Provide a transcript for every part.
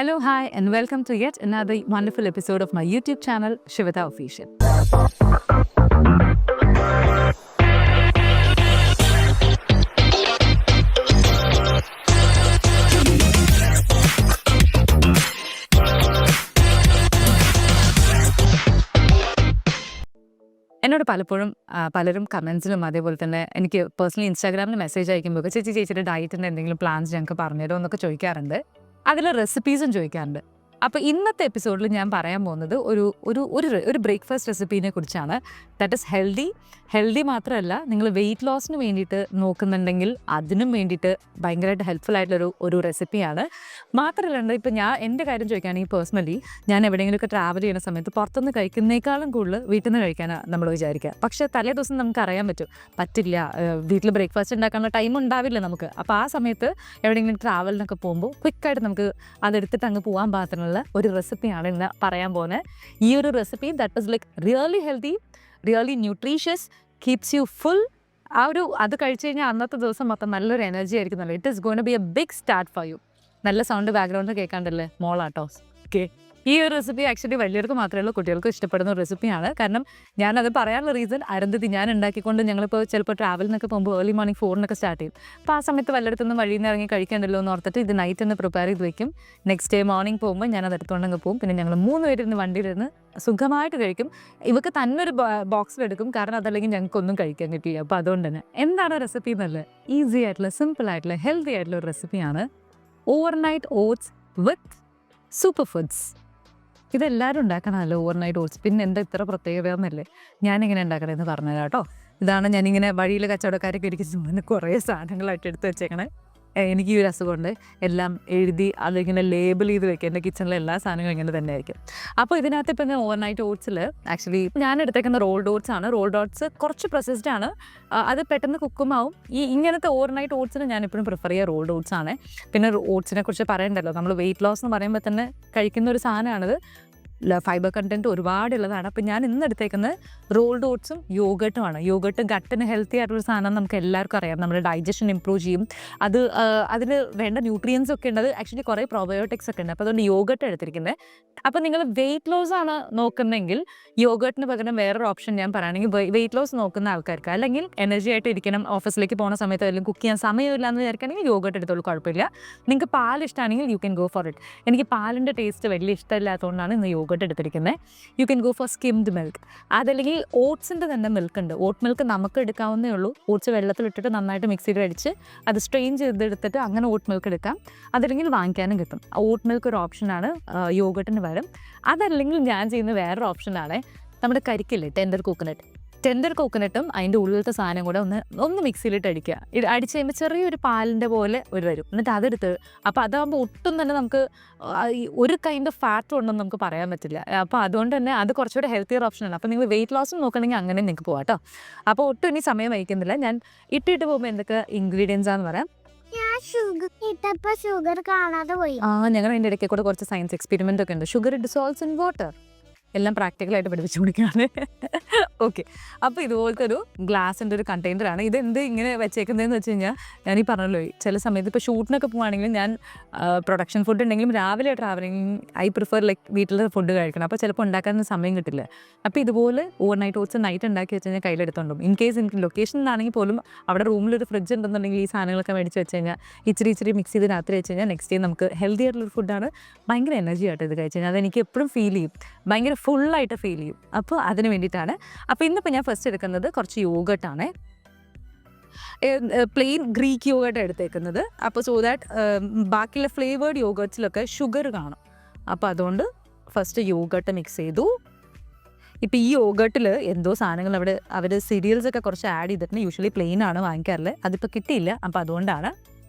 Hello, hi, and welcome to yet another wonderful episode of my YouTube channel, Shivata Official. എന്നോട് പലരും കമൻസിലും അതേപോലെ തന്നെ എനിക്ക് പേഴ്സണലി ഇൻസ്റ്റാഗ്രാമിൽ മെസ്സേജ് അയക്കുമ്പോൾ ചേച്ചിയുടെ ഡയറ്റിൻ്റെ എന്തെങ്കിലും പ്ലാൻസ് ഞങ്ങൾക്ക് പറഞ്ഞുതരുമോ എന്നൊക്കെ ചോദിക്കാറുണ്ട്. അതിൽ റെസിപ്പീസും ചോദിക്കാറുണ്ട്. അപ്പോൾ ഇന്നത്തെ എപ്പിസോഡിൽ ഞാൻ പറയാൻ പോകുന്നത് ഒരു ബ്രേക്ക്ഫാസ്റ്റ് റെസിപ്പീനെ കുറിച്ചാണ്. ദാറ്റ് ഇസ് ഹെൽത്തി മാത്രമല്ല, നിങ്ങൾ വെയിറ്റ് ലോസിന് വേണ്ടിയിട്ട് നോക്കുന്നുണ്ടെങ്കിൽ അതിനും വേണ്ടിയിട്ട് ഭയങ്കരമായിട്ട് ഹെൽപ്ഫുൾ ആയിട്ടുള്ളൊരു റെസിപ്പിയാണ്. മാത്രമല്ല, ഇപ്പോൾ എൻ്റെ കാര്യം ചോദിക്കുകയാണെങ്കിൽ പേഴ്സണലി ഞാൻ എവിടെയെങ്കിലുമൊക്കെ ട്രാവൽ ചെയ്യുന്ന സമയത്ത് പുറത്തുനിന്ന് കഴിക്കുന്നേക്കാളും കൂടുതൽ വീട്ടിൽ നിന്ന് കഴിക്കാനാണ് നമ്മൾ വിചാരിക്കുക. പക്ഷേ തലേ ദിവസം നമുക്ക് അറിയാൻ പറ്റില്ല, വീട്ടിൽ ബ്രേക്ക്ഫാസ്റ്റ് ഉണ്ടാക്കാനുള്ള ടൈം ഉണ്ടാവില്ല നമുക്ക്. അപ്പോൾ ആ സമയത്ത് എവിടെയെങ്കിലും ട്രാവലിനൊക്കെ പോകുമ്പോൾ ക്വിക്കായിട്ട് നമുക്ക് അതെടുത്തിട്ട് അങ്ങ് പോകാൻ പാകത്തിനുള്ള ഒരു റെസിപ്പിയാണ് ഇന്ന് പറയാൻ പോകുന്നത്. ഈ ഒരു recipe that is like really healthy, really nutritious, keeps you full. അത് കഴിച്ചു കഴിഞ്ഞാൽ അന്നത്തെ ദിവസം മൊത്തം നല്ലൊരു എനർജി ആയിരിക്കും. It is going to be a big start for you. നല്ല സൗണ്ട് ബാക്ക്ഗ്രൗണ്ടിൽ കേൾക്കാണ്ടല്ലേ, മോളാട്ടോ. ഓക്കെ, ഈ ഒരു റെസിപ്പി ആക്ച്വലി വലിയവർക്ക് മാത്രമേ ഉള്ളൂ, കുട്ടികൾക്ക് ഇഷ്ടപ്പെടുന്ന ഒരു റെസിപ്പിയാണ്. കാരണം ഞാനത് പറയാനുള്ള റീസൺ, അരുന്ധതി ഞാൻ ഉണ്ടാക്കിക്കൊണ്ട് ഞങ്ങളിപ്പോൾ ചിലപ്പോൾ ട്രാവലിനൊക്കെ പോകുമ്പോൾ ഏർലി മോർണിംഗ് 4 സ്റ്റാർട്ട് ചെയ്യും. അപ്പോൾ ആ സമയത്ത് വല്ലയിടത്തുനിന്ന് വഴിയിൽ നിന്ന് ഇറങ്ങി കഴിക്കാണ്ടല്ലോ എന്ന് ഓർത്തിട്ട് ഇത് നൈറ്റ് ഒന്ന് പ്രിപ്പയർ ചെയ്ത് വെക്കും. നെക്സ്റ്റ് ഡേ മോർണിംഗ് പോകുമ്പോൾ ഞാൻ അത് എടുത്തുകൊണ്ടങ്ങ് പോകും. പിന്നെ ഞങ്ങൾ 3 പേരിരുന്ന് വണ്ടിയിലിരുന്ന് സുഖമായിട്ട് കഴിക്കും. ഇവർക്ക് തന്നെ ഒരു ബോക്സിലെടുക്കും, കാരണം അതല്ലെങ്കിൽ ഞങ്ങൾക്കൊന്നും കഴിക്കാൻ കിട്ടില്ല. അപ്പോൾ അതുകൊണ്ട് തന്നെ എന്താണ് റെസിപ്പി എന്നുള്ളത്, ഈസി ആയിട്ടുള്ള സിമ്പിൾ ആയിട്ടുള്ള ഹെൽത്തി ആയിട്ടുള്ള ഒരു റെസിപ്പിയാണ്. ഓവർനൈറ്റ് ഓട്സ് വിത്ത് സൂപ്പർ ഫുഡ്സ്. ഇതെല്ലാവരും ഉണ്ടാക്കണമല്ലോ ഓവർനൈറ്റ് ഓട്സ്. പിന്നെ എന്താ ഇത്ര പ്രത്യേകത എന്നല്ലേ ഞാനിങ്ങനെ ഉണ്ടാക്കണമെന്ന് പറഞ്ഞുതരാം കേട്ടോ. ഇതാണ് ഞാനിങ്ങനെ വഴിയിൽ കച്ചവടക്കാരൊക്കെ ഇരിക്കുന്ന കുറേ സാധനങ്ങളായിട്ട് എടുത്ത് വെച്ചേക്കണേ. എനിക്ക് ഈ ഒരു അസുഖമുണ്ട്, എല്ലാം എഴുതി അതിങ്ങനെ ലേബിൾ ചെയ്ത് വെക്കുക. എൻ്റെ കിച്ചണിലെ എല്ലാ സാധനങ്ങളും ഇങ്ങനെ തന്നെ ആയിരിക്കും. അപ്പോൾ ഇതിനകത്ത് ഇപ്പം ഞാൻ ഓവർനൈറ്റ് ഓട്സിൽ ആക്ച്വലി ഞാൻ എടുത്തേക്കുന്ന റോൾഡ് ഓട്സ് ആണ്. റോൾഡ് ഓട്സ് കുറച്ച് പ്രോസസ്ഡ് ആണ്, അത് പെട്ടെന്ന് കുക്കുമാവും. ഇങ്ങനത്തെ ഓവർനൈറ്റ് ഓട്സിന് ഞാൻ എപ്പോഴും പ്രിഫർ ചെയ്യുക റോൾഡ് ഓട്സ് ആണ്. പിന്നെ ഓട്സിനെ കുറിച്ച് പറയണ്ടല്ലോ, നമ്മൾ വെയിറ്റ് ലോസ് എന്ന് പറയുമ്പോൾ തന്നെ കഴിക്കുന്ന ഒരു സാധനമാണിത്. Fibre content ഒരുപാടുള്ളതാണ്. അപ്പോൾ ഞാൻ ഇന്ന് എടുത്തേക്കുന്നത് റോൾഡ് ഓട്സും യോഗട്ടുമാണ്. യോഗട്ട് ഗട്ടിന് ഹെൽത്തി ആയിട്ടൊരു സാധനം നമുക്ക് എല്ലാവർക്കും അറിയാം. നമ്മുടെ ഡൈജഷൻ ഇമ്പ്രൂവ് ചെയ്യും. അതിന് വേണ്ട ന്യൂട്രിയൻസ് ഒക്കെ ഉണ്ട്. അത് ആക്ച്വലി കുറേ പ്രോബയോട്ടിക്സ് ഒക്കെ ഉണ്ട്. അപ്പോൾ അതുകൊണ്ട് യോഗട്ട് എടുത്തിരിക്കുന്നത്. അപ്പോൾ നിങ്ങൾ വെയിറ്റ് ലോസ് ആണ് നോക്കുന്നതെങ്കിൽ യോഗട്ടിന് പകരം വേറൊരു ഓപ്ഷൻ ഞാൻ പറയുകയാണെങ്കിൽ, വെയിറ്റ് ലോസ് നോക്കുന്ന ആൾക്കാർക്ക് അല്ലെങ്കിൽ എനർജി ആയിട്ട് ഇരിക്കണം, ഓഫീസിലേക്ക് പോകുന്ന സമയത്ത് അല്ലെങ്കിൽ കുക്ക് ചെയ്യാൻ സമയമില്ല എന്ന് വിചാരിക്കുകയാണെങ്കിൽ യോഗട്ട് എടുത്തോളൂ, കുഴപ്പമില്ല. നിങ്ങൾക്ക് പാൽ ഇഷ്ടമാണെങ്കിൽ you can go for it. എനിക്ക് പാലിൻ്റെ ടേസ്റ്റ് വലിയ ഇഷ്ടമില്ലാത്തതുകൊണ്ടാണ് ഇന്ന് യോഗട്ട് എടുത്തിരിക്കുന്നത്. You can go for skimmed milk. അതല്ലെങ്കിൽ ഓട്സിൻ്റെ തന്നെ മിൽക്ക് ഉണ്ട്. ഓട്ട് മിൽക്ക് നമുക്ക് എടുക്കാവുന്നേ ഉള്ളൂ. ഓട്സ് വെള്ളത്തിലിട്ടിട്ട് നന്നായിട്ട് മിക്സിയിൽ അടിച്ച് അത് സ്ട്രെയിൻ ചെയ്തെടുത്തിട്ട് അങ്ങനെ ഓട്ട് മിൽക്ക് എടുക്കാം. അതല്ലെങ്കിൽ വാങ്ങിക്കാനും കിട്ടും. ഓട്ട് മിൽക്ക് ഒരു ഓപ്ഷനാണ് യോഗട്ടിന് പകരം. അതല്ലെങ്കിൽ ഞാൻ ചെയ്യുന്ന വേറൊരു ഓപ്ഷനാണ് നമ്മുടെ കരിക്കില്ലേ, ടെൻഡർ കോക്കനട്ടും അതിൻ്റെ ഉള്ളിലത്തെ സാധനം കൂടെ ഒന്ന് മിക്സിയിലിട്ട് അടിക്കുക. അടിച്ച് കഴിയുമ്പോൾ ചെറിയൊരു പാലിൻ്റെ പോലെ വരും. എന്നിട്ട് അതെടുത്ത്, അപ്പോൾ അതാകുമ്പോൾ ഒട്ടും തന്നെ നമുക്ക് ഒരു കൈൻഡ് ഓഫ് ഫാറ്റ് ഉണ്ടെന്ന് നമുക്ക് പറയാൻ പറ്റില്ല. അപ്പോൾ അതുകൊണ്ട് തന്നെ അത് കുറച്ചുകൂടെ ഹെൽത്തിയർ ഓപ്ഷനാണ്. അപ്പോൾ നിങ്ങൾ വെയിറ്റ് ലോസും നോക്കണമെങ്കിൽ അങ്ങനെ നിങ്ങൾക്ക് പോകാം കേട്ടോ. അപ്പോൾ ഒട്ടും ഇനി സമയം വഹിക്കുന്നില്ല, ഞാൻ ഇട്ടിട്ട് പോകുമ്പോൾ എന്തൊക്കെ ഇൻഗ്രീഡിയൻസ് ആണെന്ന് പറയാം. ഷുഗർ കാണാതെ പോയി. ഞങ്ങൾ അതിൻ്റെ ഇടയ്ക്ക് കൂടെ കുറച്ച് സയൻസ് എക്സ്പെരിമെൻ്റ് ഒക്കെ ഉണ്ട്. ഷുഗർ ഡിസോൾവ്സ് ഇൻ വാട്ടർ, എല്ലാം പ്രാക്ടിക്കലായിട്ട് പഠിപ്പിച്ചു കൊടുക്കുകയാണ്. ഓക്കെ, അപ്പോൾ ഇതുപോലത്തെ ഒരു ഗ്ലാസിൻ്റെ ഒരു കണ്ടെയ്നറാണ്. ഇതെന്ത് ഇങ്ങനെ വെച്ചേക്കുന്നതെന്ന് വെച്ച് കഴിഞ്ഞാൽ, ഞാൻ ഈ പറഞ്ഞല്ലോ, ചില സമയത്ത് ഇപ്പോൾ ഷൂട്ടിനൊക്കെ പോകുകയാണെങ്കിലും ഞാൻ പ്രൊഡക്ഷൻ ഫുഡ് ഉണ്ടെങ്കിലും രാവിലെ ട്രാവലിംഗ് ഐ പ്രിഫർ ലൈക്ക് വീട്ടിൽ ഫുഡ് കഴിക്കണം. അപ്പോൾ ചിലപ്പോൾ ഉണ്ടാക്കാൻ സമയം കിട്ടില്ല. അപ്പോൾ ഇതുപോലെ ഓവർനൈറ്റ് ഓട്സ് നൈറ്റ് ഉണ്ടാക്കി വെച്ച് കഴിഞ്ഞാൽ കയ്യിലെടുത്തോണ്ടും, ഇൻ കേസ് എനിക്ക് ലൊക്കേഷനിലാണെങ്കിൽ പോലും അവിടെ റൂമിലൊരു ഫ്രിഡ്ജ് ഉണ്ടെന്നുണ്ടെങ്കിൽ ഈ സാധനങ്ങളൊക്കെ മേടിച്ച് വെച്ച് കഴിഞ്ഞാൽ ഇച്ചിരി മിക്സ് ചെയ്ത് രാത്രി വെച്ച് കഴിഞ്ഞാൽ നെക്സ്റ്റ് ഡേ നമുക്ക് ഹെൽത്തി ആയിട്ടുള്ളൊരു ഫുഡാണ്. ഭയങ്കര എനർജി ആയിട്ട് ഇത് കഴിച്ച് കഴിഞ്ഞാൽ അതെനിക്ക് എപ്പോഴും ഫീൽ ചെയ്യും, ഭയങ്കര ഫുള്ളായിട്ട് ഫീൽ ചെയ്യും. അപ്പോൾ അതിന് വേണ്ടിയിട്ടാണ്. അപ്പോൾ ഇന്നിപ്പോൾ ഞാൻ ഫസ്റ്റ് എടുക്കുന്നത് കുറച്ച് യോഗട്ടാണ്, പ്ലെയിൻ ഗ്രീക്ക് യോഗട്ട് എടുത്തേക്കുന്നത്. അപ്പോൾ സോ ദാറ്റ് ബാക്കിയുള്ള ഫ്ലേവേർഡ് യോഗട്ട്സിലൊക്കെ ഷുഗർ കാണും. അപ്പോൾ അതുകൊണ്ട് ഫസ്റ്റ് യോഗട്ട് മിക്സ് ചെയ്തു. ഇപ്പോൾ ഈ യോഗട്ടിൽ എന്തോ സാധനങ്ങൾ അവർ സീരിയൽസൊക്കെ കുറച്ച് ആഡ് ചെയ്തിട്ടുണ്ട്. യൂഷ്വലി പ്ലെയിൻ ആണ് വാങ്ങിക്കാറില്ല, അതിപ്പോൾ കിട്ടിയില്ല. അപ്പോൾ അതുകൊണ്ടാണ്.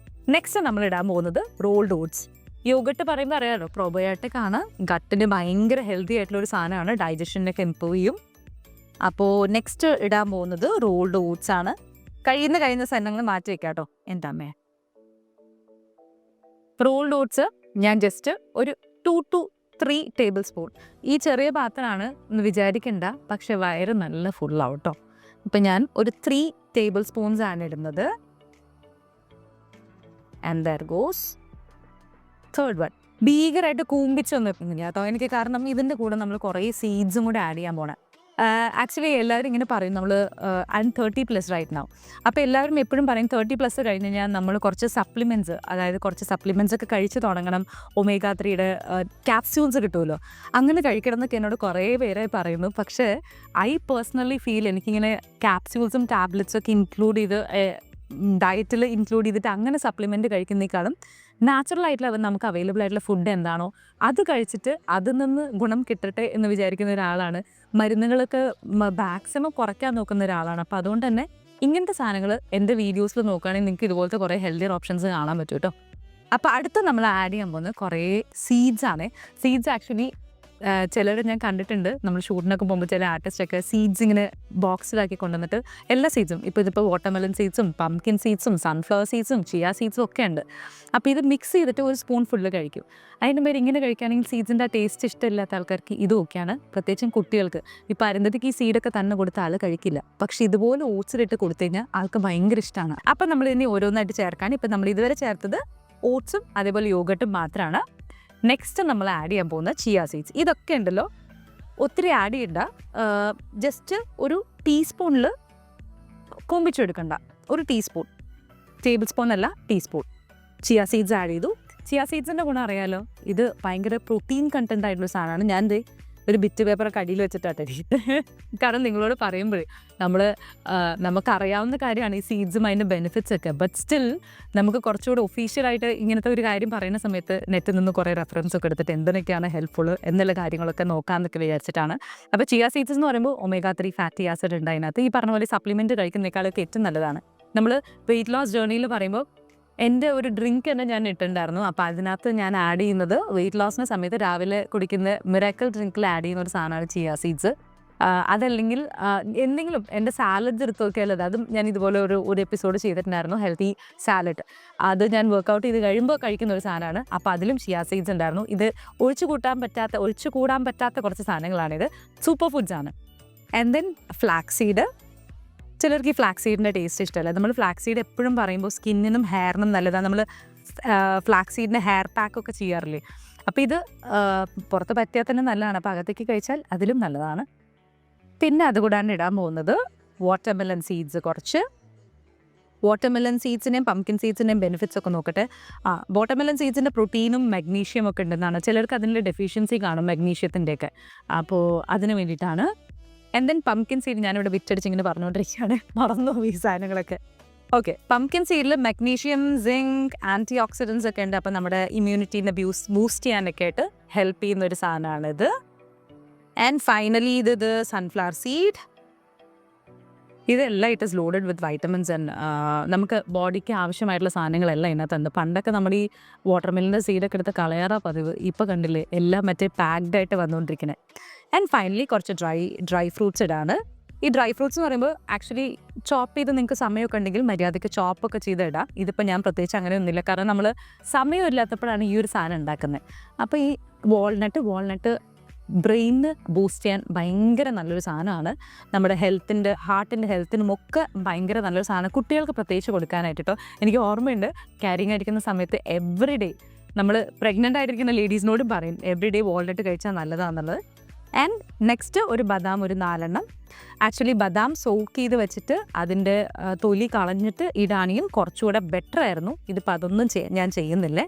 നെക്സ്റ്റ് നമ്മൾ ഇടാൻ പോകുന്നത് റോൾഡ് ഓട്സ്. യോഗട്ട് പറയുമ്പോൾ അറിയാമല്ലോ, പ്രോബയോട്ടിക് ആണ്, ഗട്ടിന് ഭയങ്കര ഹെൽത്തി ആയിട്ടുള്ളൊരു സാധനമാണ്, ഡൈജഷനൊക്കെ ഇമ്പ്രൂവ് ചെയ്യും. അപ്പോൾ നെക്സ്റ്റ് ഇടാൻ പോകുന്നത് റോൾഡ് ഓട്സ് ആണ്. കഴിയുന്ന സാധനങ്ങൾ മാറ്റി വെക്കാം കേട്ടോ. എന്താ അമ്മേ, റോൾഡ് ഓട്സ് ഞാൻ ജസ്റ്റ് ഒരു 2 to 3 ടേബിൾ സ്പൂൺ. ഈ ചെറിയ പാത്രമാണ് എന്ന് വിചാരിക്കണ്ട, പക്ഷെ വയറ് നല്ല ഫുള്ളാവും കേട്ടോ. ഇപ്പം ഞാൻ ഒരു 3 ടേബിൾ സ്പൂൺസ് ആണ് ഇടുന്നത്. And there goes third one. ഭീകരമായിട്ട് കൂമ്പിച്ചൊന്നും എത്തുന്നില്ല കേട്ടോ എനിക്ക്. കാരണം ഇതിൻ്റെ കൂടെ നമ്മൾ കുറേ സീഡ്സും കൂടെ ആഡ് ചെയ്യാൻ പോണേ. ആക്ച്വലി എല്ലാവരും ഇങ്ങനെ പറയും നമ്മൾ ഐ എം 30+ റൈറ്റ് നൗ. അപ്പോൾ എല്ലാവരും എപ്പോഴും പറയും 30+ കഴിഞ്ഞ് കഴിഞ്ഞാൽ നമ്മൾ കുറച്ച് സപ്ലിമെൻറ്റ്സ്, അതായത് കുറച്ച് സപ്ലിമെൻറ്റ്സ് ഒക്കെ കഴിച്ച് തുടങ്ങണം. ഒമേഗ 3യുടെ ക്യാപ്സ്യൂൾസ് കിട്ടുമല്ലോ, അങ്ങനെ കഴിക്കണം എന്നൊക്കെ എന്നോട് കുറേ പേരെ പറയുന്നു. പക്ഷേ ഐ പേഴ്സണലി ഫീൽ എനിക്കിങ്ങനെ ക്യാപ്സ്യൂൾസും ടാബ്ലറ്റ്സും ഒക്കെ ഇൻക്ലൂഡ് ചെയ്ത് ഡയറ്റിൽ ഇൻക്ലൂഡ് ചെയ്തിട്ട് അങ്ങനെ സപ്ലിമെൻറ്റ് കഴിക്കുന്നതിനേക്കാളും നാച്ചുറലായിട്ടുള്ള നമുക്ക് അവൈലബിൾ ആയിട്ടുള്ള ഫുഡ് എന്താണോ അത് കഴിച്ചിട്ട് അതിൽ നിന്ന് ഗുണം കിട്ടട്ടെ എന്ന് വിചാരിക്കുന്ന ഒരാളാണ്. മരുന്നുകളൊക്കെ മാക്സിമം കുറയ്ക്കാൻ നോക്കുന്ന ഒരാളാണ്. അപ്പോൾ അതുകൊണ്ട് തന്നെ ഇങ്ങനത്തെ സാധനങ്ങൾ എൻ്റെ വീഡിയോസിൽ നോക്കുകയാണെങ്കിൽ നിങ്ങൾക്ക് ഇതുപോലത്തെ കുറേ ഹെൽത്തി ഓപ്ഷൻസ് കാണാൻ പറ്റും കേട്ടോ. അപ്പോൾ അടുത്ത് നമ്മൾ ആഡ് ചെയ്യാൻ പോകുന്നത് കുറേ സീഡ്സാണ്. സീഡ്സ് ആക്ച്വലി ചിലർ ഞാൻ കണ്ടിട്ടുണ്ട്, നമ്മൾ ഷൂട്ടിനൊക്കെ പോകുമ്പോൾ ചില ആർട്ടിസ്റ്റൊക്കെ സീഡ്സ് ഇങ്ങനെ ബോക്സിലാക്കി കൊണ്ടുവന്നിട്ട് എല്ലാ സീഡ്സും, ഇതിപ്പോൾ വാട്ടർമെലൺ സീഡ്സും പംകിൻ സീഡ്സും സൺഫ്ലവർ സീഡ്സും ചിയ സീഡ്സും ഒക്കെ ഉണ്ട്. അപ്പോൾ ഇത് മിക്സ് ചെയ്തിട്ട് ഒരു സ്പൂൺ ഫുള്ള് കഴിക്കും. അതിൻ്റെ പേര് ഇങ്ങനെ കഴിക്കുകയാണെങ്കിൽ സീഡ്സിൻ്റെ ആ ടേസ്റ്റ് ഇഷ്ടമില്ലാത്ത ആൾക്കാർക്ക് ഇതൊക്കെയാണ്, പ്രത്യേകിച്ചും കുട്ടികൾക്ക്. ഇപ്പോൾ അരുന്ധതിക്ക് ഈ സീഡൊക്കെ തന്നെ കൊടുത്ത ആൾ കഴിക്കില്ല, പക്ഷേ ഇതുപോലെ ഓട്സിലിട്ട് കൊടുത്തു കഴിഞ്ഞാൽ ആൾക്ക് ഭയങ്കര ഇഷ്ടമാണ്. അപ്പം നമ്മൾ ഇനി ഓരോന്നായിട്ട് ചേർക്കാൻ, ഇപ്പം നമ്മൾ ഇതുവരെ ചേർത്തത് ഓട്സും അതേപോലെ യോഗട്ടും മാത്രമാണ്. നെക്സ്റ്റ് നമ്മൾ ആഡ് ചെയ്യാൻ പോകുന്ന ചിയ സീഡ്സ്. ഇതൊക്കെ ഉണ്ടല്ലോ ഒത്തിരി ആഡ് ചെയ്യണ്ട, ജസ്റ്റ് ഒരു ടീസ്പൂണിൽ കൊമ്പിച്ചെടുക്കണ്ട, ഒരു ടീസ്പൂൺ, ടേബിൾ സ്പൂൺ അല്ല ടീസ്പൂൺ ചിയ സീഡ്സ് ആഡ് ചെയ്തു. ചിയ സീഡ്സിൻ്റെ ഗുണം അറിയാലോ, ഇത് ഭയങ്കര പ്രോട്ടീൻ കണ്ടൻ്റ് ആയിട്ടുള്ള സാധനമാണ്. ഞാൻ ഒരു ബിറ്റ് പേപ്പറൊക്കെ അടിയിൽ വെച്ചിട്ടാട്ടെ. കാരണം നിങ്ങളോട് പറയുമ്പോഴേ നമുക്കറിയാവുന്ന കാര്യമാണ് ഈ സീഡ്സും അതിൻ്റെ ബെനിഫിറ്റ്സ് ഒക്കെ. ബട്ട് സ്റ്റിൽ നമുക്ക് കുറച്ചുകൂടി ഒഫീഷ്യലായിട്ട് ഇങ്ങനത്തെ ഒരു കാര്യം പറയുന്ന സമയത്ത് നെറ്റിൽ നിന്ന് കുറേ റെഫറൻസ് ഒക്കെ എടുത്തിട്ട് എന്തൊക്കെയാണ് ഹെൽപ്ഫുൾ എന്നുള്ള കാര്യങ്ങളൊക്കെ നോക്കാമെന്നൊക്കെ വിചാരിച്ചിട്ടാണ്. അപ്പോൾ ചിയ സീഡ്സ് എന്ന് പറയുമ്പോൾ ഒമേഗ 3 ഫാറ്റി ആസിഡ് ഉണ്ട് അതിനകത്ത്. ഈ പറഞ്ഞ പോലെ സപ്ലിമെൻറ്റ് കഴിക്കുന്നതിനേക്കാളൊക്കെ ഏറ്റവും നല്ലതാണ്. നമ്മൾ വെയിറ്റ് ലോസ് ജേർണിയിൽ പറയുമ്പോൾ എൻ്റെ ഒരു ഡ്രിങ്ക് തന്നെ ഞാൻ ഇട്ടിട്ടുണ്ടായിരുന്നു. അപ്പോൾ അതിനകത്ത് ഞാൻ ആഡ് ചെയ്യുന്നത് വെയിറ്റ് ലോസിൻ്റെ സമയത്ത് രാവിലെ കുടിക്കുന്ന മിറാക്കിൾ ഡ്രിങ്കിൽ ആഡ് ചെയ്യുന്ന ഒരു സാധനമാണ് ചിയ സീഡ്സ്. അതല്ലെങ്കിൽ എന്തെങ്കിലും എൻ്റെ സാലഡ്സ് എടുത്ത് നോക്കിയാലത്, അതും ഞാൻ ഇതുപോലെ ഒരു എപ്പിസോഡ് ചെയ്തിട്ടുണ്ടായിരുന്നു, ഹെൽത്തി സാലഡ്. അത് ഞാൻ വർക്കൗട്ട് ചെയ്ത് കഴിയുമ്പോൾ കഴിക്കുന്ന ഒരു സാധനമാണ്. അപ്പോൾ അതിലും ചിയ സീഡ്സ് ഉണ്ടായിരുന്നു. ഇത് ഒഴിച്ചു കൂടാൻ പറ്റാത്ത കുറച്ച് സാധനങ്ങളാണിത്. സൂപ്പർ ഫുഡ്സാണ്. And then flax seed. ചിലർക്ക് ഈ ഫ്ലാക്സ് സീഡിൻ്റെ ടേസ്റ്റ് ഇഷ്ടമല്ല. നമ്മൾ ഫ്ലാക്സ് സീഡ് എപ്പോഴും പറയുമ്പോൾ സ്കിന്നിനും ഹെയറിനും നല്ലതാണ്. നമ്മൾ ഫ്ലാക്സ് സീഡിൻ്റെ ഹെയർ പാക്കൊക്കെ ചെയ്യാറില്ലേ, അപ്പോൾ ഇത് പുറത്ത് പറ്റിയാൽ തന്നെ നല്ലതാണ്. അപ്പോൾ അകത്തേക്ക് കഴിച്ചാൽ അതിലും നല്ലതാണ്. പിന്നെ അതുകൂടാണ്ട് ഇടാൻ പോകുന്നത് വാട്ടർമെലൺ സീഡ്സ്. കുറച്ച് വാട്ടർമെലൺ സീഡ്സിനെയും പംകിൻ സീഡ്സിൻ്റെയും ബെനിഫിറ്റ്സ് ഒക്കെ നോക്കട്ടെ. വാട്ടർമെലൺ സീഡ്സിൻ്റെ പ്രോട്ടീനും മഗ്നീഷ്യം ഒക്കെ ഉണ്ടെന്നാണ്. ചിലർക്ക് അതിൻ്റെ ഡെഫിഷ്യൻസി കാണും മഗ്നീഷ്യത്തിൻ്റെയൊക്കെ, അപ്പോൾ അതിന് വേണ്ടിയിട്ടാണ്. ആൻഡ് ദെൻ പംകിൻ സീഡ് ഞാനിവിടെ വിറ്റടിച്ച് ഇങ്ങനെ പറഞ്ഞുകൊണ്ടിരിക്കുകയാണ്, മറന്നു ഈ സാധനങ്ങളൊക്കെ. ഓക്കെ, പംകിൻ സീഡിൽ മഗ്നീഷ്യം, സിങ്ക്, ആൻറ്റി ഓക്സിഡൻസ് ഒക്കെ ഉണ്ട്. അപ്പോൾ നമ്മുടെ ഇമ്മ്യൂണിറ്റീനെ ബൂസ്റ്റ് ചെയ്യാനൊക്കെ ആയിട്ട് ഹെൽപ്പ് ചെയ്യുന്ന ഒരു സാധനമാണിത്. ആൻഡ് ഫൈനലി ഇത് സൺഫ്ലവർ സീഡ്. ഇതെല്ലാം it is loaded with vitamins and നമുക്ക് ബോഡിക്ക് ആവശ്യമായിട്ടുള്ള സാധനങ്ങളെല്ലാം ഇതിനകത്തുണ്ട്. പണ്ടൊക്കെ നമ്മൾ ഈ വാട്ടർമെലിൻ്റെ സീഡൊക്കെ എടുത്ത് കളയാറാ പതിവ്. ഇപ്പോൾ കണ്ടില്ലേ എല്ലാം മറ്റേ പാക്ഡായിട്ട് വന്നുകൊണ്ടിരിക്കുന്നത്. ആൻഡ് ഫൈനലി കുറച്ച് ഡ്രൈ ഫ്രൂട്ട്സ് ഇടാണ്. ഈ ഡ്രൈ ഫ്രൂട്ട്സ് എന്ന് പറയുമ്പോൾ ആക്ച്വലി ചോപ്പ് ചെയ്ത് നിങ്ങൾക്ക് സമയമൊക്കെ ഉണ്ടെങ്കിൽ മര്യാദയ്ക്ക് ചോപ്പൊക്കെ ചെയ്ത് ഇടാം. ഇതിപ്പോൾ ഞാൻ പ്രത്യേകിച്ച് അങ്ങനെയൊന്നുമില്ല, കാരണം നമ്മൾ സമയമില്ലാത്തപ്പോഴാണ് ഈ ഒരു സാധനം ഉണ്ടാക്കുന്നത്. അപ്പോൾ ഈ വാൾനട്ട് ബ്രെയിനിന് ബൂസ്റ്റ് ചെയ്യാൻ ഭയങ്കര നല്ലൊരു സാധനമാണ്. നമ്മുടെ ഹാർട്ടിൻ്റെ ഹെൽത്തിനും ഒക്കെ ഭയങ്കര നല്ലൊരു സാധനം. കുട്ടികൾക്ക് പ്രത്യേകിച്ച് കൊടുക്കാനായിട്ട് കേട്ടോ. എനിക്ക് ഓർമ്മയുണ്ട്, ക്യാരിങ് ആയിരിക്കുന്ന സമയത്ത് എവറി ഡേ നമ്മൾ പ്രഗ്നൻ്റ് ആയിട്ടിരിക്കുന്ന ലേഡീസിനോടും പറയും എവറി ഡേ വാൾനട്ട് കഴിച്ചാൽ നല്ലതാണെന്നുള്ളത്. ആൻഡ് നെക്സ്റ്റ് ഒരു ബദാം, ഒരു 4 എണ്ണം. ആക്ച്വലി ബദാം സോക്ക് ചെയ്ത് വെച്ചിട്ട് അതിൻ്റെ തൊലി കളഞ്ഞിട്ട് ഇടാണെങ്കിൽ കുറച്ചുകൂടെ ബെറ്റർ ആയിരുന്നു. ഇതിപ്പോൾ അതൊന്നും ഞാൻ ചെയ്യുന്നില്ലേ.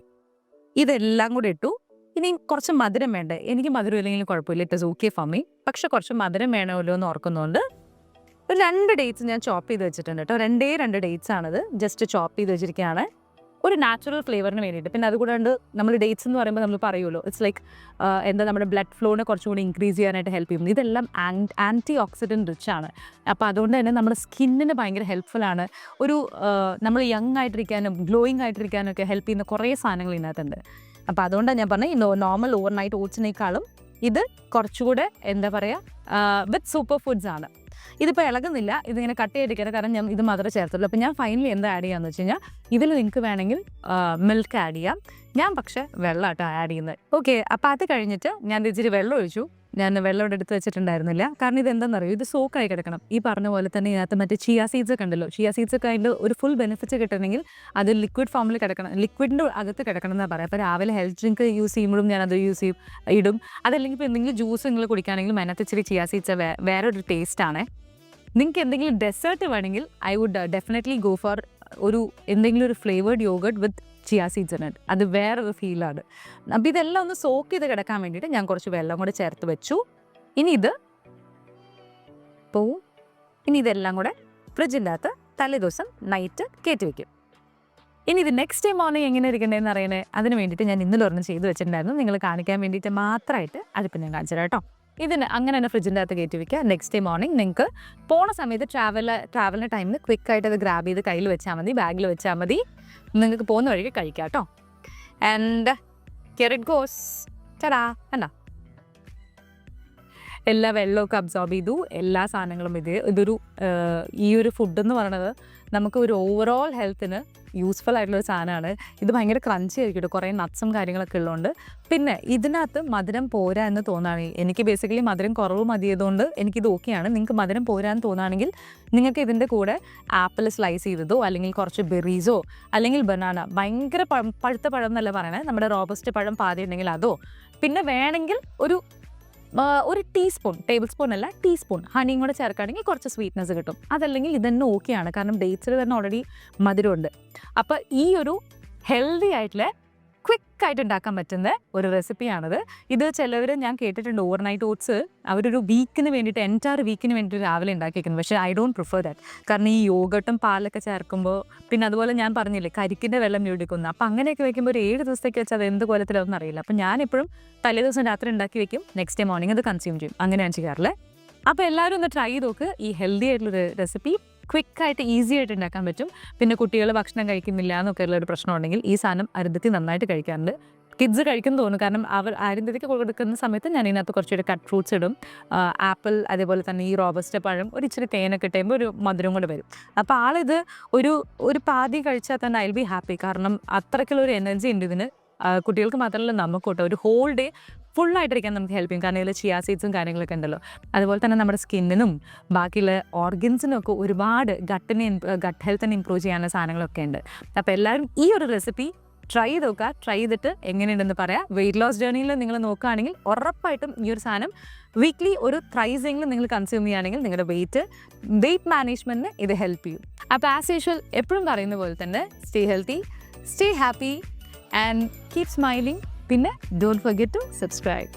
ഇതെല്ലാം കൂടെ ഇട്ടു. ഇനി കുറച്ച് മധുരം വേണ്ടേ, എനിക്ക് മധുരം ഇല്ലെങ്കിലും കുഴപ്പമില്ല, it is okay for me. പക്ഷെ കുറച്ച് മധുരം വേണമല്ലോ എന്ന് ഓർക്കുന്നുണ്ട്. ഒരു 2 ഡേറ്റ്സ് ഞാൻ ചോപ്പ് ചെയ്ത് വെച്ചിട്ടുണ്ട് കേട്ടോ. 2 ഡേറ്റ്സ് ആണിത്, ജസ്റ്റ് ചോപ്പ് ചെയ്ത് വെച്ചിരിക്കുകയാണ് ഒരു നാച്ചുറൽ ഫ്ലേവറിന് വേണ്ടിയിട്ട്. പിന്നെ അതുകൂടാണ്ട് നമ്മൾ ഡേറ്റ്സ് എന്ന് പറയുമ്പോൾ നമ്മൾ പറയുമല്ലോ, ഇറ്റ്സ് ലൈക്ക് നമ്മുടെ ബ്ലഡ് ഫ്ലോനെ കുറച്ചും കൂടി ഇൻക്രീസ് ചെയ്യാനായിട്ട് ഹെൽപ്പ് ചെയ്യും. ഇതെല്ലാം ആൻറ്റി ഓക്സിഡൻറ്റ് റിച്ച് ആണ്. അപ്പോൾ അതുകൊണ്ട് തന്നെ നമ്മുടെ സ്കിന്നിന് ഭയങ്കര ഹെൽപ്ഫുള്ളാണ്. നമ്മൾ യങ് ആയിട്ടിരിക്കാനും ഗ്ലോയിങ് ആയിട്ടിരിക്കാനും ഒക്കെ ഹെൽപ്പ് ചെയ്യുന്ന കുറേ സാധനങ്ങൾ ഇതിനകത്തുണ്ട്. അപ്പോൾ അതുകൊണ്ടാണ് ഞാൻ പറഞ്ഞത് നോർമൽ ഓവർനൈറ്റ് ഓട്സിനേക്കാളും ഇത് കുറച്ചുകൂടെ വിത്ത് സൂപ്പർ ഫുഡ്സ് ആണ്. ഇതിപ്പോൾ ഇളകുന്നില്ല, ഇതിങ്ങനെ കട്ട് ചെയ്തിരിക്കുന്നത്, കാരണം ഞാൻ ഇത് മാത്രമേ ചേർത്തുള്ളൂ. അപ്പോൾ ഞാൻ ഫൈനലി എന്താ ആഡ് ചെയ്യാന്ന് വെച്ച് കഴിഞ്ഞാൽ ഇതിൽ നിങ്ങൾക്ക് വേണമെങ്കിൽ മിൽക്ക് ആഡ് ചെയ്യാം. ഞാൻ പക്ഷേ വെള്ളമാട്ടോ ആഡ് ചെയ്യുന്നത്. ഓക്കെ, അപ്പോൾ അത് കഴിഞ്ഞിട്ട് ഞാൻ ഇച്ചിരി വെള്ളം ഒഴിച്ചു. ഞാൻ വെള്ളം ഇവിടെ എടുത്ത് വെച്ചിട്ടുണ്ടായിരുന്നില്ല. കാരണം ഇതെന്താണെന്നറിയോ, ഇത് സോക്കായി കിടക്കണം. ഈ പറഞ്ഞ പോലെ തന്നെ ഇതിനകത്ത് മറ്റേ ചിയ സീഡ്സ് ഒക്കെ ഉണ്ടല്ലോ, ചിയ സീഡ്സ് ഒക്കെ അതിൻ്റെ ഒരു ഫുൾ ബെനിഫിറ്റ്സ് കിട്ടണമെങ്കിൽ അത് ലിക്വിഡ് ഫോമിൽ കിടക്കണം, ലിക്വിഡിൻ്റെ അകത്ത് കിടക്കണം എന്നാണ് പറയുക. അപ്പോൾ രാവിലെ ഹെൽത്ത് ഡ്രിങ്ക് യൂസ് ചെയ്യുമ്പോഴും ഞാനത് ഇടും. അതല്ലെങ്കിൽ ഇപ്പോൾ എന്തെങ്കിലും ജ്യൂസ് നിങ്ങൾ കുടിക്കുകയാണെങ്കിലും അതിനകത്ത് ഇച്ചിരി ചിയ സീഡ്സ് വേറൊരു ടേസ്റ്റാണ്. നിങ്ങൾക്ക് എന്തെങ്കിലും ഡെസേർട്ട് വേണമെങ്കിൽ I would definitely go for എന്തെങ്കിലും ഒരു flavoured yoghurt with chia seeds in it. അത് വേറൊരു ഫീലാണ്. അപ്പോൾ ഇതെല്ലാം ഒന്ന് സോക്ക് ചെയ്ത് കിടക്കാൻ വേണ്ടിയിട്ട് ഞാൻ കുറച്ച് വെള്ളം കൂടെ ചേർത്ത് വെച്ചു. ഇനി ഇതെല്ലാം കൂടെ ഫ്രിഡ്ജിൻ്റെ അകത്ത് തലേദിവസം നൈറ്റ് കയറ്റി വയ്ക്കും. ഇനി ഇത് നെക്സ്റ്റ് ഡേ മോർണിംഗ് എങ്ങനെ ഇരിക്കേണ്ടതെന്ന് അറിയണേ, അതിന് വേണ്ടിയിട്ട് ഞാൻ ഇന്നലെ ഒരെണ്ണം ചെയ്ത് വെച്ചിട്ടുണ്ടായിരുന്നു. നിങ്ങൾ കാണിക്കാൻ വേണ്ടിയിട്ട് മാത്രമായിട്ട് അതിപ്പോൾ ഞാൻ കാണിച്ചു തരാം കേട്ടോ. ഇതിന് അങ്ങനെ തന്നെ ഫ്രിഡ്ജിൻ്റെ അകത്ത് കയറ്റി വയ്ക്കുക. നെക്സ്റ്റ് ഡേ മോർണിംഗ് നിങ്ങൾക്ക് പോണ സമയത്ത് ട്രാവലിൻ്റെ ടൈമിൽ ക്വിക്കായിട്ട് അത് ഗ്രാബ് ചെയ്ത് കയ്യിൽ വെച്ചാൽ മതി, ബാഗിൽ വെച്ചാൽ മതി. നിങ്ങൾക്ക് പോകുന്ന വഴിക്ക് കഴിക്കാം കേട്ടോ. And here it goes. ചടാ, കണ്ടോ, എല്ലാ വെള്ളമൊക്കെ അബ്സോർബ് ചെയ്തു, എല്ലാ സാധനങ്ങളും ഇതൊരു ഈ ഒരു ഫുഡ് എന്ന് പറയുന്നത് നമുക്ക് ഒരു ഓവറോൾ ഹെൽത്തിന് യൂസ്ഫുൾ ആയിട്ടുള്ളൊരു സാധനമാണ്. ഇത് ഭയങ്കര ക്രഞ്ചി ആയിരിക്കും, കുറേ നട്ട്സും കാര്യങ്ങളൊക്കെ ഉള്ളതുകൊണ്ട്. പിന്നെ ഇതിനകത്ത് മധുരം പോരാ എന്ന് തോന്നുകയാണെങ്കിൽ, എനിക്ക് ബേസിക്കലി മധുരം കുറവ് മതിയതുകൊണ്ട് എനിക്കിത് ഓക്കെയാണ്. നിങ്ങൾക്ക് മധുരം പോരാ എന്ന് തോന്നുകയാണെങ്കിൽ നിങ്ങൾക്ക് ഇതിൻ്റെ കൂടെ ആപ്പിൾ സ്ലൈസ് ചെയ്തതോ അല്ലെങ്കിൽ കുറച്ച് ബെറീസോ അല്ലെങ്കിൽ ബനാന, ഭയങ്കര പഴുത്ത പഴം എന്നല്ല പറയണേ, നമ്മുടെ റോബസ്റ്റ് പഴം പാതി ഉണ്ടെങ്കിൽ അതോ, പിന്നെ വേണമെങ്കിൽ ഒരു ടീസ്പൂൺ, ടേബിൾ സ്പൂൺ അല്ല ടീസ്പൂൺ ഹണിയും കൂടെ ചേർക്കുകയാണെങ്കിൽ കുറച്ച് സ്വീറ്റ്നെസ് കിട്ടും. അതല്ലെങ്കിൽ ഇതന്നെ ഓക്കെയാണ്, കാരണം ഡേറ്റ്സിൽ തന്നെ ഓൾറെഡി മധുരമുണ്ട്. അപ്പോൾ ഈ ഒരു ഹെൽത്തി ആയിട്ടുള്ള ക്വിക്കായിട്ട് ഉണ്ടാക്കാൻ പറ്റുന്ന ഒരു റെസിപ്പിയാണിത്. ഇത് ചിലവർ ഞാൻ കേട്ടിട്ടുണ്ട് ഓവർനൈറ്റ് ഓട്സ് അവരൊരു വീക്കിന് വേണ്ടിയിട്ട്, എൻറ്റയർ വീക്കിന് വേണ്ടിയിട്ട് രാവിലെ ഉണ്ടാക്കി വെക്കുന്നത്. പക്ഷേ ഐ ഡോണ്ട് പ്രിഫർ ദാറ്റ്. കാരണം ഈ യോഗട്ടും പാലൊക്കെ ചേർക്കുമ്പോൾ, പിന്നെ അതുപോലെ ഞാൻ പറഞ്ഞില്ലേ കരിക്കിൻ്റെ വെള്ളം എടുക്കുന്നു, അപ്പോൾ അങ്ങനെയൊക്കെ വെക്കുമ്പോൾ ഒരു 7 ദിവസത്തേക്ക് വെച്ചാൽ അത് എന്ത് കോലത്തിലൊന്നും അറിയില്ല. അപ്പോൾ ഞാനെപ്പോഴും തലേദിവസം രാത്രി ഉണ്ടാക്കി വെക്കും, നെക്സ്റ്റ് ഡേ മോർണിംഗ് അത് കൺസ്യൂം ചെയ്യും. അങ്ങനെയാണ് ചെയ്യാറില്ലേ. അപ്പോൾ എല്ലാവരും ഒന്ന് ട്രൈ ചെയ്ത് നോക്ക്. ഈ ഹെൽത്തി ആയിട്ടുള്ളൊരു റെസിപ്പി ക്വിക്കായിട്ട് ഈസി ആയിട്ട് ഉണ്ടാക്കാൻ പറ്റും. പിന്നെ കുട്ടികൾ ഭക്ഷണം കഴിക്കുന്നില്ല എന്നൊക്കെ ഉള്ളൊരു പ്രശ്നം ഉണ്ടെങ്കിൽ ഈ സാധനം അരുന്ധതി നന്നായിട്ട് കഴിക്കാറുണ്ട്. കിഡ്സ് കഴിക്കുന്നു തോന്നുന്നു, കാരണം അരുന്ധതിക്ക് കൊടുക്കുന്ന സമയത്ത് ഞാൻ ഇതിനകത്ത് കുറച്ചുകൂടി കട്ട് ഫ്രൂട്ട്സ് ഇടും, ആപ്പിൾ, അതേപോലെ തന്നെ ഈ റോബസ്റ്റ് പഴം, ഒരു ഇച്ചിരി തേനൊക്കെ ഇട്ടുമ്പോൾ ഒരു മധുരം കൂടെ വരും. അപ്പോൾ ആളിത് ഒരു പാതി കഴിച്ചാൽ തന്നെ ഐ വിൽ ബി ഹാപ്പി. കാരണം അത്രയ്ക്കുള്ളൊരു എനർജി ഉണ്ട് ഇതിന്. കുട്ടികൾക്ക് മാത്രമല്ല നമുക്കോട്ടെ ഒരു ഹോൾ ഡേ ഫുള്ളായിട്ടിരിക്കാൻ നമുക്ക് ഹെൽപ്പ് ചെയ്യും. കാരണം ഇതിൽ ചിയ സീഡ്സും കാര്യങ്ങളൊക്കെ ഉണ്ടല്ലോ. അതുപോലെ തന്നെ നമ്മുടെ സ്കിന്നിനും ബാക്കിയുള്ള ഓർഗൻസിനും ഒക്കെ ഒരുപാട് ഗട്ട് ഹെൽത്തിനെ ഇമ്പ്രൂവ് ചെയ്യാനുള്ള സാധനങ്ങളൊക്കെ ഉണ്ട്. അപ്പോൾ എല്ലാവരും ഈ ഒരു റെസിപ്പി ട്രൈ ചെയ്ത് നോക്കുക. ട്രൈ ചെയ്തിട്ട് എങ്ങനെയുണ്ടെന്ന് പറയാം. വെയിറ്റ് ലോസ് ജേർണിയിൽ നിങ്ങൾ നോക്കുകയാണെങ്കിൽ ഉറപ്പായിട്ടും ഈ ഒരു സാധനം വീക്ക്ലി ഒരു ത്രൈസെങ്കിലും നിങ്ങൾ കൺസ്യൂം ചെയ്യുകയാണെങ്കിൽ നിങ്ങളുടെ വെയിറ്റ് മാനേജ്മെൻറ്റിന് ഇത് ഹെൽപ്പ് ചെയ്യും. അപ്പോൾ ആസ് യൂഷ്വൽ എപ്പോഴും പറയുന്ന പോലെ തന്നെ stay healthy, stay happy and keep smiling. പിന്നെ ഡോണ്ട് ഫർഗെറ്റ് ടു സബ്സ്ക്രൈബ്.